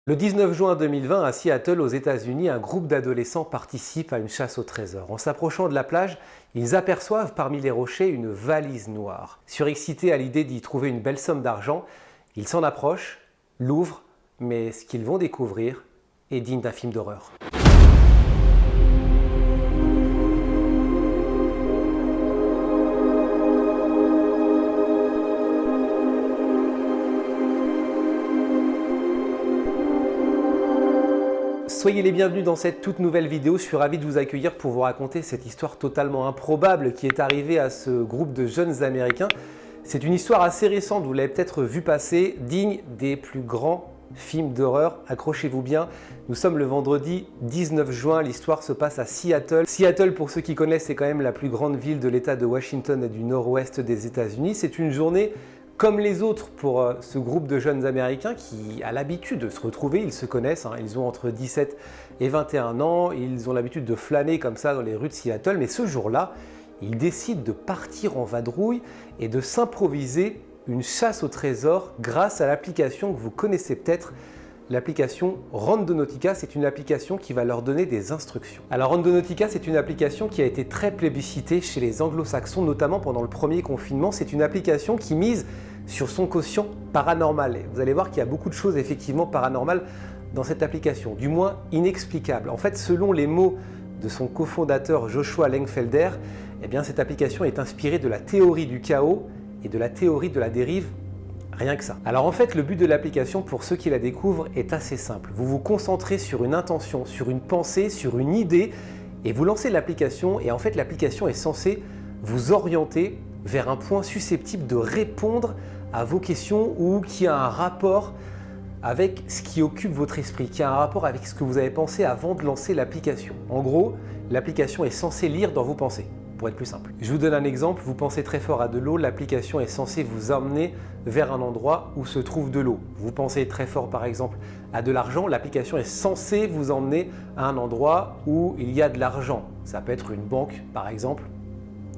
Le 19 juin 2020, à Seattle, aux États-Unis, un groupe d'adolescents participe à une chasse au trésor. En s'approchant de la plage, ils aperçoivent parmi les rochers une valise noire. Surexcités à l'idée d'y trouver une belle somme d'argent, ils s'en approchent, l'ouvrent, mais ce qu'ils vont découvrir est digne d'un film d'horreur. Soyez les bienvenus dans cette toute nouvelle vidéo, je suis ravi de vous accueillir pour vous raconter cette histoire totalement improbable qui est arrivée à ce groupe de jeunes Américains. C'est une histoire assez récente, vous l'avez peut-être vu passer, digne des plus grands films d'horreur. Accrochez-vous bien, nous sommes le vendredi 19 juin, l'histoire se passe à Seattle. Seattle, pour ceux qui connaissent, c'est quand même la plus grande ville de l'État de Washington et du nord-ouest des États-Unis. C'est une journée comme les autres pour ce groupe de jeunes Américains qui a l'habitude de se retrouver, ils se connaissent, ils ont entre 17 et 21 ans, ils ont l'habitude de flâner comme ça dans les rues de Seattle, mais ce jour-là, ils décident de partir en vadrouille et de s'improviser une chasse au trésor grâce à l'application que vous connaissez peut-être, l'application Randonautica. C'est une application qui va leur donner des instructions. Alors Randonautica, c'est une application qui a été très plébiscitée chez les anglo-saxons, notamment pendant le premier confinement. C'est une application qui mise sur son quotient paranormal. Et vous allez voir qu'il y a beaucoup de choses effectivement paranormales dans cette application, du moins inexplicables. En fait, selon les mots de son cofondateur Joshua Lengfelder, eh bien, cette application est inspirée de la théorie du chaos et de la théorie de la dérive. Rien que ça. Alors en fait, le but de l'application, pour ceux qui la découvrent, est assez simple. Vous vous concentrez sur une intention, sur une pensée, sur une idée, et vous lancez l'application, et en fait l'application est censée vous orienter vers un point susceptible de répondre à vos questions ou qui a un rapport avec ce qui occupe votre esprit, qui a un rapport avec ce que vous avez pensé avant de lancer l'application. En gros, l'application est censée lire dans vos pensées, pour être plus simple. Je vous donne un exemple, vous pensez très fort à de l'eau, l'application est censée vous emmener vers un endroit où se trouve de l'eau. Vous pensez très fort par exemple à de l'argent, l'application est censée vous emmener à un endroit où il y a de l'argent. Ça peut être une banque par exemple,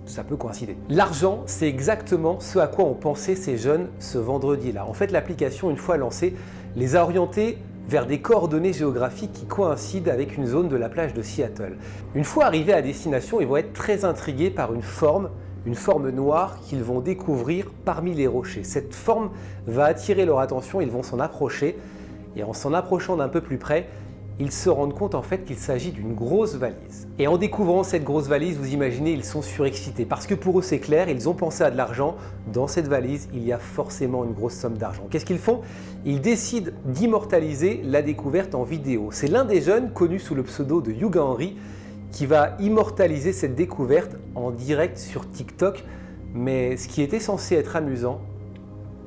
ça peut coïncider. L'argent, c'est exactement ce à quoi ont pensé ces jeunes ce vendredi-là. En fait, l'application, une fois lancée, les a orientés vers des coordonnées géographiques qui coïncident avec une zone de la plage de Seattle. Une fois arrivés à destination, ils vont être très intrigués par une forme noire qu'ils vont découvrir parmi les rochers. Cette forme va attirer leur attention, ils vont s'en approcher, et en s'en approchant d'un peu plus près, ils se rendent compte en fait qu'il s'agit d'une grosse valise. Et en découvrant cette grosse valise, vous imaginez, ils sont surexcités parce que pour eux c'est clair, ils ont pensé à de l'argent. Dans cette valise, il y a forcément une grosse somme d'argent. Qu'est-ce qu'ils font? Ils décident d'immortaliser la découverte en vidéo. C'est l'un des jeunes, connu sous le pseudo de Yuga Henry, qui va immortaliser cette découverte en direct sur TikTok. Mais ce qui était censé être amusant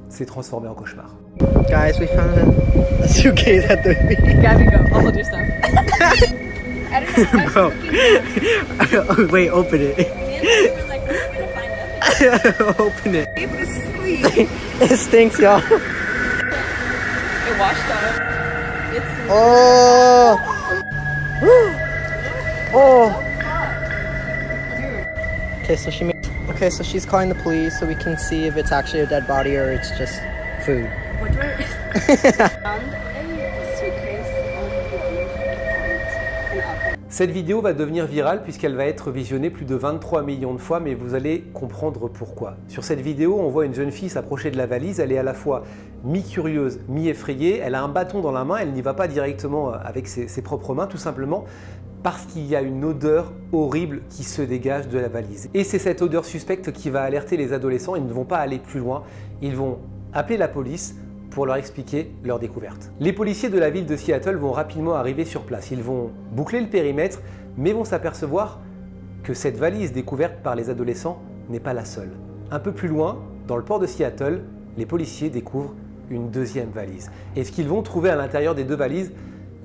s'est transformé en cauchemar. Guys, we found a suitcase at the beach. Gabby, go. I'll hold your stuff. I don't know. Bro, wait, open it. Me and Lily were like, we're gonna find nothing. Open it. Able to sleep. It stinks, y'all. It washed up. It's Oh. Oh. Okay, so she made. Okay, so she's calling the police so we can see if it's actually a dead body or it's just food. what do I found a suitcase and up. Cette vidéo va devenir virale puisqu'elle va être visionnée plus de 23 millions de fois, mais vous allez comprendre pourquoi. Sur cette vidéo, on voit une jeune fille s'approcher de la valise, elle est à la fois mi-curieuse, mi-effrayée, elle a un bâton dans la main, elle n'y va pas directement avec ses propres mains, tout simplement parce qu'il y a une odeur horrible qui se dégage de la valise. Et c'est cette odeur suspecte qui va alerter les adolescents, ils ne vont pas aller plus loin, ils vont appeler la police pour leur expliquer leur découverte. Les policiers de la ville de Seattle vont rapidement arriver sur place. Ils vont boucler le périmètre, mais vont s'apercevoir que cette valise découverte par les adolescents n'est pas la seule. Un peu plus loin, dans le port de Seattle, les policiers découvrent une deuxième valise. Et ce qu'ils vont trouver à l'intérieur des deux valises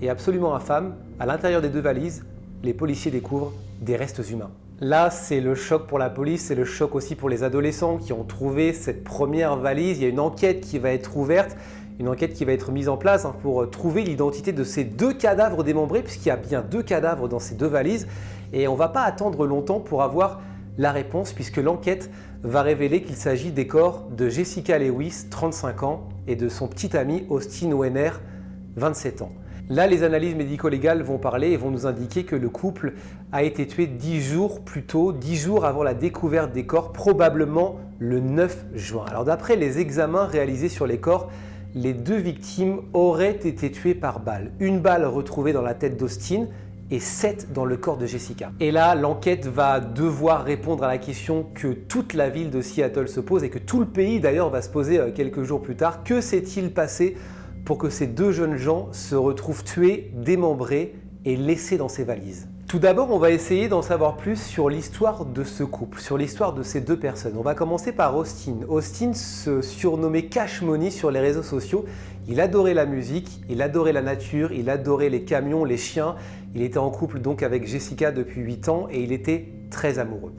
est absolument infâme. À l'intérieur des deux valises, les policiers découvrent des restes humains. Là, c'est le choc pour la police, c'est le choc aussi pour les adolescents qui ont trouvé cette première valise. Il y a une enquête qui va être ouverte, une enquête qui va être mise en place pour trouver l'identité de ces deux cadavres démembrés, puisqu'il y a bien deux cadavres dans ces deux valises. Et on ne va pas attendre longtemps pour avoir la réponse, puisque l'enquête va révéler qu'il s'agit des corps de Jessica Lewis, 35 ans, et de son petit ami Austin Weiner, 27 ans. Là, les analyses médico-légales vont parler et vont nous indiquer que le couple a été tué 10 jours plus tôt, 10 jours avant la découverte des corps, probablement le 9 juin. Alors d'après les examens réalisés sur les corps, les 2 victimes auraient été tuées par balle. Une balle retrouvée dans la tête d'Austin et 7 dans le corps de Jessica. Et là, l'enquête va devoir répondre à la question que toute la ville de Seattle se pose et que tout le pays d'ailleurs va se poser quelques jours plus tard. Que s'est-il passé pour que ces 2 jeunes gens se retrouvent tués, démembrés et laissés dans ces valises? Tout d'abord, on va essayer d'en savoir plus sur l'histoire de ce couple, sur l'histoire de ces 2 personnes. On va commencer par Austin. Austin se surnommait Cash Money sur les réseaux sociaux. Il adorait la musique, il adorait la nature, il adorait les camions, les chiens. Il était en couple donc avec Jessica depuis 8 ans et il était très amoureux.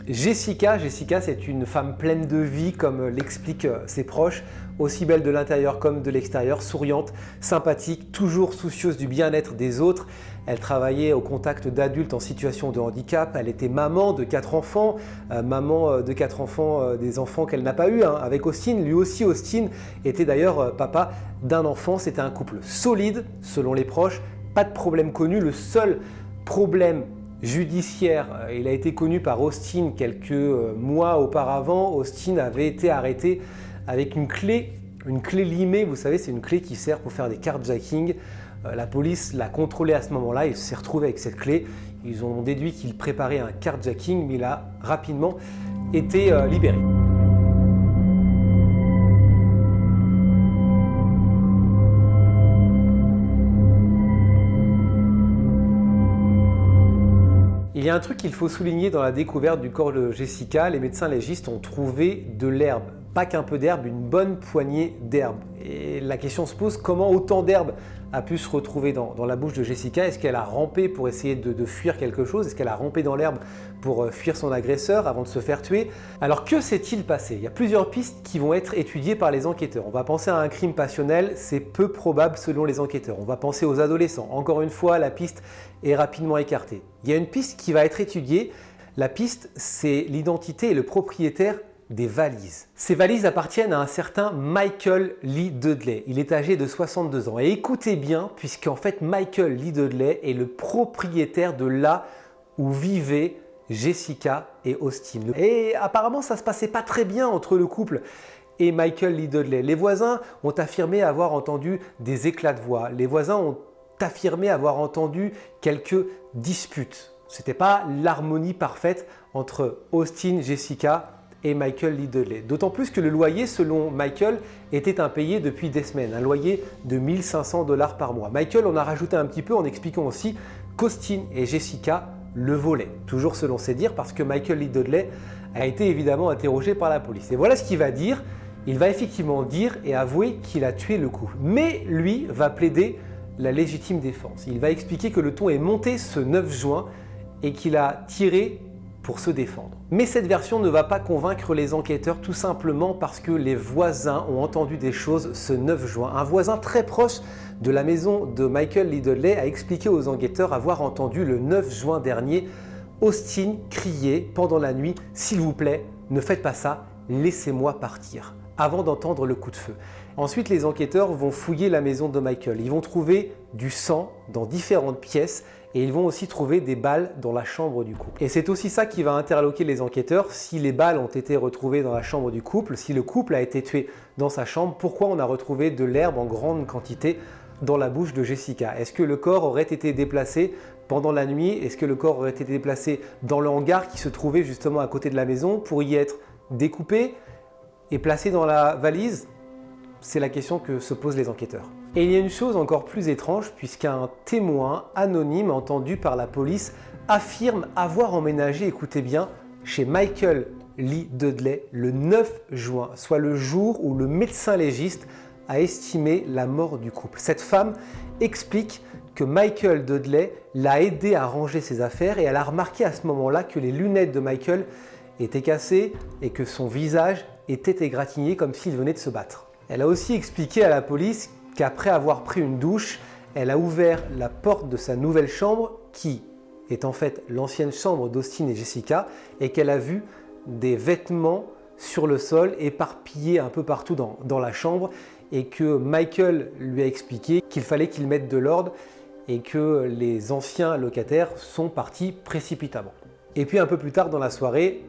Jessica, c'est une femme pleine de vie comme l'expliquent ses proches, aussi belle de l'intérieur comme de l'extérieur, souriante, sympathique, toujours soucieuse du bien-être des autres. Elle travaillait au contact d'adultes en situation de handicap, elle était maman de 4 enfants, des enfants qu'elle n'a pas eu avec Austin. Lui aussi, Austin était d'ailleurs papa d'un enfant. C'était un couple solide selon les proches, pas de problème connu. Le seul problème judiciaire, il a été connu par Austin quelques mois auparavant. Austin avait été arrêté avec une clé limée, vous savez, c'est une clé qui sert pour faire des carjacking. La police l'a contrôlé à ce moment-là, il s'est retrouvé avec cette clé. Ils ont déduit qu'il préparait un carjacking, mais il a rapidement été libéré. Il y a un truc qu'il faut souligner dans la découverte du corps de Jessica. Les médecins légistes ont trouvé de l'herbe. Pas qu'un peu d'herbe, une bonne poignée d'herbe. Et la question se pose, comment autant d'herbe a pu se retrouver dans la bouche de Jessica? Est-ce qu'elle a rampé pour essayer de fuir quelque chose? Est-ce qu'elle a rampé dans l'herbe pour fuir son agresseur avant de se faire tuer? Alors que s'est-il passé? Il y a plusieurs pistes qui vont être étudiées par les enquêteurs. On va penser à un crime passionnel, c'est peu probable selon les enquêteurs. On va penser aux adolescents. Encore une fois, la piste est rapidement écartée. Il y a une piste qui va être étudiée. La piste, c'est l'identité et le propriétaire des valises. Ces valises appartiennent à un certain Michael Lee Dudley. Il est âgé de 62 ans. Et écoutez bien, puisqu'en fait Michael Lee Dudley est le propriétaire de là où vivaient Jessica et Austin. Et apparemment, ça se passait pas très bien entre le couple et Michael Lee Dudley. Les voisins ont affirmé avoir entendu des éclats de voix. Les voisins ont affirmé avoir entendu quelques disputes. C'était pas l'harmonie parfaite entre Austin, Jessica et Michael Lee Dudley. D'autant plus que le loyer, selon Michael, était impayé depuis des semaines, un loyer de 1 500 $ par mois. Michael en a rajouté un petit peu en expliquant aussi qu'Austin et Jessica le volaient, toujours selon ses dires, parce que Michael Lee Dudley a été évidemment interrogé par la police. Et voilà ce qu'il va dire. Il va effectivement dire et avouer qu'il a tué le couple. Mais lui va plaider la légitime défense. Il va expliquer que le ton est monté ce 9 juin et qu'il a tiré pour se défendre. Mais cette version ne va pas convaincre les enquêteurs tout simplement parce que les voisins ont entendu des choses ce 9 juin. Un voisin très proche de la maison de Michael Lee Dudley a expliqué aux enquêteurs avoir entendu le 9 juin dernier Austin crier pendant la nuit « S'il vous plaît, ne faites pas ça, laissez-moi partir » avant d'entendre le coup de feu. Ensuite, les enquêteurs vont fouiller la maison de Michael. Ils vont trouver du sang dans différentes pièces et ils vont aussi trouver des balles dans la chambre du couple. Et c'est aussi ça qui va interloquer les enquêteurs. Si les balles ont été retrouvées dans la chambre du couple, si le couple a été tué dans sa chambre, pourquoi on a retrouvé de l'herbe en grande quantité dans la bouche de Jessica? Est-ce que le corps aurait été déplacé pendant la nuit? Est-ce que le corps aurait été déplacé dans le hangar qui se trouvait justement à côté de la maison pour y être découpé et placé dans la valise? C'est la question que se posent les enquêteurs. Et il y a une chose encore plus étrange puisqu'un témoin anonyme entendu par la police affirme avoir emménagé, écoutez bien, chez Michael Lee Dudley le 9 juin, soit le jour où le médecin légiste a estimé la mort du couple. Cette femme explique que Michael Dudley l'a aidé à ranger ses affaires et elle a remarqué à ce moment-là que les lunettes de Michael étaient cassées et que son visage était égratigné comme s'il venait de se battre. Elle a aussi expliqué à la police qu'après avoir pris une douche, elle a ouvert la porte de sa nouvelle chambre qui est en fait l'ancienne chambre d'Austin et Jessica et qu'elle a vu des vêtements sur le sol éparpillés un peu partout dans la chambre et que Michael lui a expliqué qu'il fallait qu'il mette de l'ordre et que les anciens locataires sont partis précipitamment. Et puis un peu plus tard dans la soirée,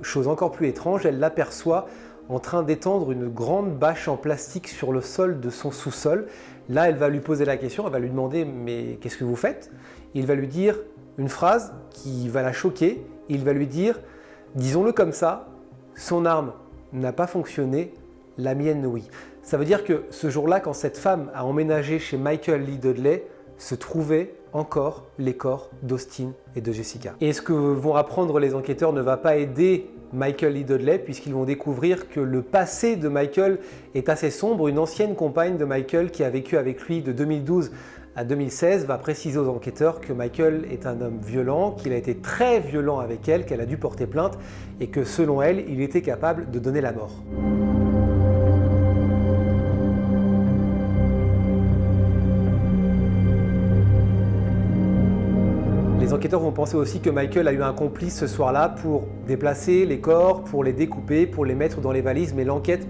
chose encore plus étrange, elle l'aperçoit en train d'étendre une grande bâche en plastique sur le sol de son sous-sol. Là, elle va lui poser la question, elle va lui demander « mais qu'est-ce que vous faites ?» Il va lui dire une phrase qui va la choquer. Il va lui dire « disons-le comme ça, son arme n'a pas fonctionné, la mienne oui ». Ça veut dire que ce jour-là, quand cette femme a emménagé chez Michael Lee Dudley, se trouvaient encore les corps d'Austin et de Jessica. Et ce que vont apprendre les enquêteurs ne va pas aider Michael Lee Dudley puisqu'ils vont découvrir que le passé de Michael est assez sombre. Une ancienne compagne de Michael qui a vécu avec lui de 2012 à 2016 va préciser aux enquêteurs que Michael est un homme violent, qu'il a été très violent avec elle, qu'elle a dû porter plainte et que selon elle, il était capable de donner la mort. Les enquêteurs vont penser aussi que Michael a eu un complice ce soir-là pour déplacer les corps, pour les découper, pour les mettre dans les valises, mais l'enquête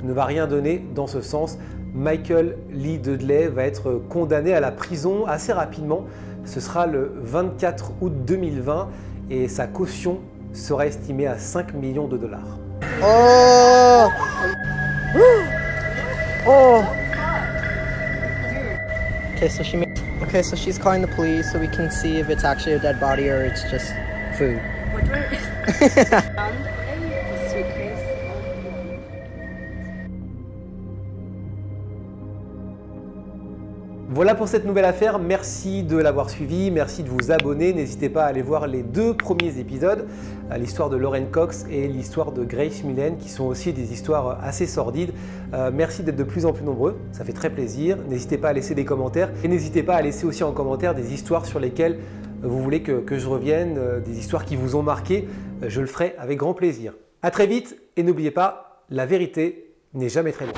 ne va rien donner dans ce sens. Michael Lee Dudley va être condamné à la prison assez rapidement. Ce sera le 24 août 2020 et sa caution sera estimée à 5 millions de dollars. Oh! Oh! Okay, so she's calling the police so we can see if it's actually a dead body or it's just food. What do I... Sweet Chris. Voilà pour cette nouvelle affaire, merci de l'avoir suivi, merci de vous abonner, n'hésitez pas à aller voir les 2 premiers épisodes, l'histoire de Lauren Cox et l'histoire de Grace Millen qui sont aussi des histoires assez sordides. Merci d'être de plus en plus nombreux, ça fait très plaisir, n'hésitez pas à laisser des commentaires et n'hésitez pas à laisser aussi en commentaire des histoires sur lesquelles vous voulez que je revienne, des histoires qui vous ont marqué, je le ferai avec grand plaisir. A très vite et n'oubliez pas, la vérité n'est jamais très loin.